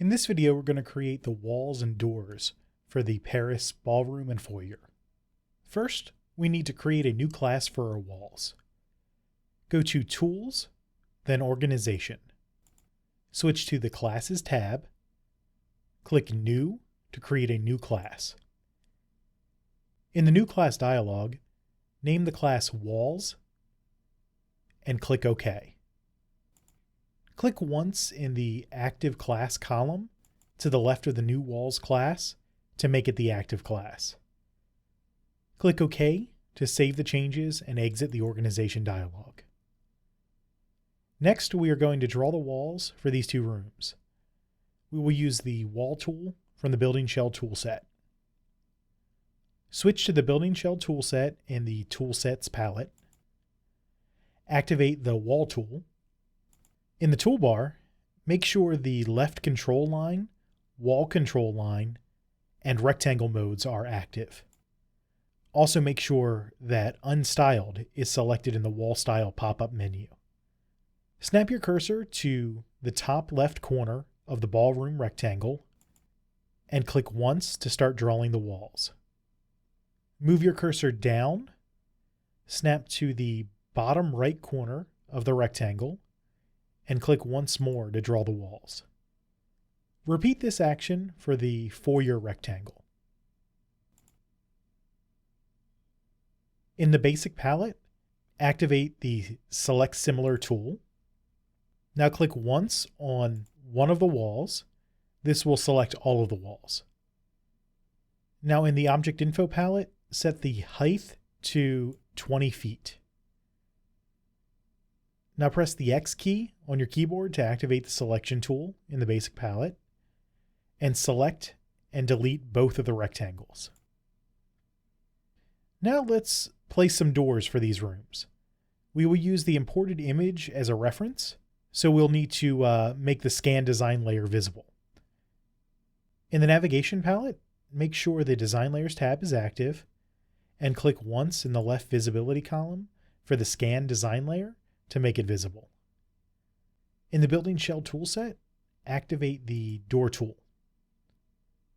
In this video, we're going to create the walls and doors for the Paris Ballroom and Foyer. First, we need to create a new class for our walls. Go to Tools, then Organization. Switch to the Classes tab. Click New to create a new class. In the New Class dialog, name the class Walls and click OK. Click once in the Active Class column to the left of the New Walls class to make it the active class. Click OK to save the changes and exit the Organization dialog. Next, we are going to draw the walls for these two rooms. We will use the Wall tool from the Building Shell toolset. Switch to the Building Shell toolset in the Toolsets palette. Activate the Wall tool. In the toolbar, make sure the left control line, wall control line, and rectangle modes are active. Also make sure that Unstyled is selected in the Wall Style pop-up menu. Snap your cursor to the top left corner of the ballroom rectangle and click once to start drawing the walls. Move your cursor down, snap to the bottom right corner of the rectangle, and click once more to draw the walls. Repeat this action for the foyer rectangle. In the Basic palette, activate the Select Similar tool. Now click once on one of the walls. This will select all of the walls. Now in the Object Info palette, set the height to 20 feet. Now press the X key on your keyboard to activate the selection tool in the Basic palette, and select and delete both of the rectangles. Now let's place some doors for these rooms. We will use the imported image as a reference, so we'll need to make the scan design layer visible. In the Navigation palette, make sure the Design Layers tab is active, and click once in the left visibility column for the Scan Design layer to make it visible. In the Building Shell toolset, activate the Door tool.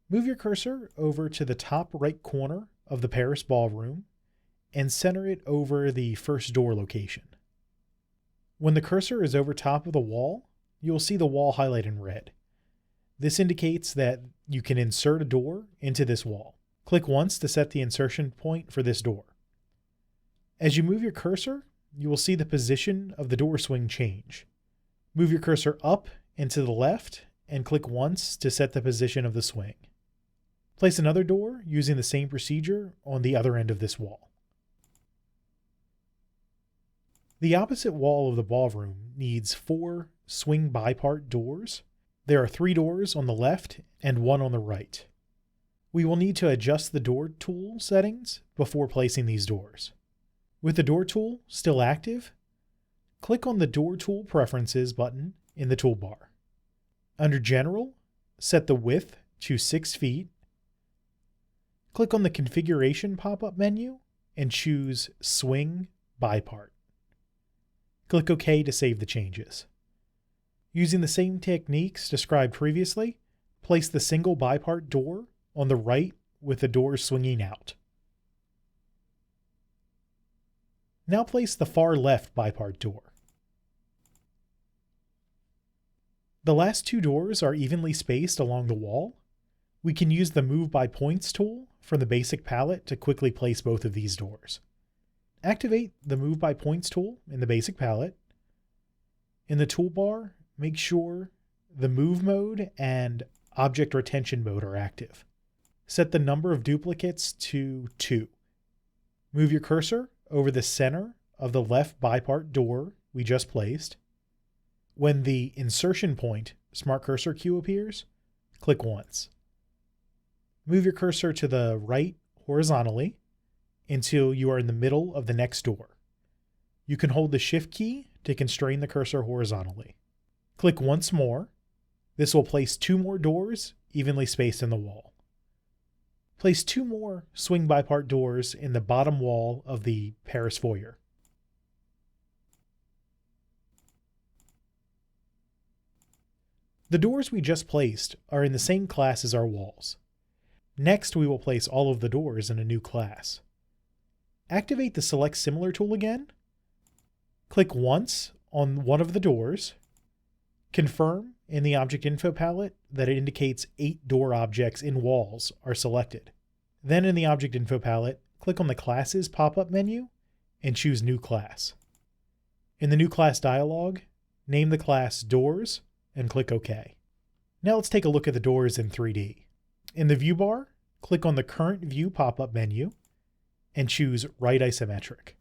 Move your cursor over to the top right corner of the Paris Ballroom and center it over the first door location. When the cursor is over top of the wall, you'll see the wall highlight in red. This indicates that you can insert a door into this wall. Click once to set the insertion point for this door. As you move your cursor, you will see the position of the door swing change. Move your cursor up and to the left and click once to set the position of the swing. Place another door using the same procedure on the other end of this wall. The opposite wall of the ballroom needs 4 swing bipart doors. There are 3 doors on the left and 1 on the right. We will need to adjust the door tool settings before placing these doors. With the door tool still active, click on the Door Tool Preferences button in the toolbar. Under General, set the width to 6 feet. Click on the Configuration pop-up menu and choose Swing Bipart. Click OK to save the changes. Using the same techniques described previously, place the single bipart door on the right with the doors swinging out. Now place the far left bipart door. The last 2 doors are evenly spaced along the wall. We can use the Move by Points tool from the Basic palette to quickly place both of these doors. Activate the Move by Points tool in the Basic palette. In the toolbar, make sure the Move mode and Object Retention mode are active. Set the number of duplicates to 2. Move your cursor over the center of the left bipart door we just placed. When the insertion point Smart Cursor cue appears, click once. Move your cursor to the right horizontally until you are in the middle of the next door. You can hold the Shift key to constrain the cursor horizontally. Click once more. This will place 2 more doors evenly spaced in the wall. Place 2 more swing bipart doors in the bottom wall of the Paris Foyer. The doors we just placed are in the same class as our walls. Next, we will place all of the doors in a new class. Activate the Select Similar tool again. Click once on one of the doors. Confirm in the Object Info palette that it indicates 8 door objects in walls are selected. Then in the Object Info palette, click on the Classes pop-up menu and choose New Class. In the New Class dialog, name the class Doors and click OK. Now let's take a look at the doors in 3D. In the view bar, click on the Current View pop-up menu and choose Right Isometric.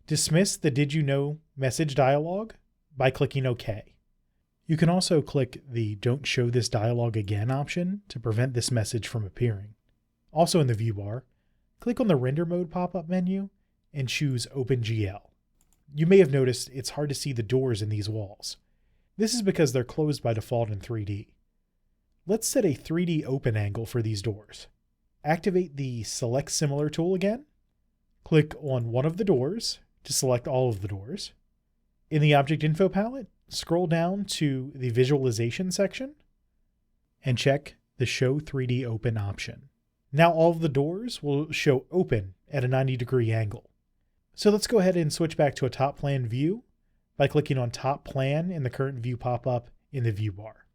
Dismiss the Did You Know message dialog by clicking OK. You can also click the Don't Show This Dialog Again option to prevent this message from appearing. Also in the view bar, click on the Render Mode pop-up menu and choose OpenGL. You may have noticed it's hard to see the doors in these walls. This is because they're closed by default in 3D. Let's set a 3D open angle for these doors. Activate the Select Similar tool again. Click on one of the doors to select all of the doors. In the Object Info palette, scroll down to the Visualization section and check the Show 3D Open option. Now all of the doors will show open at a 90-degree angle. So let's go ahead and switch back to a top plan view by clicking on Top Plan in the Current View pop-up in the view bar.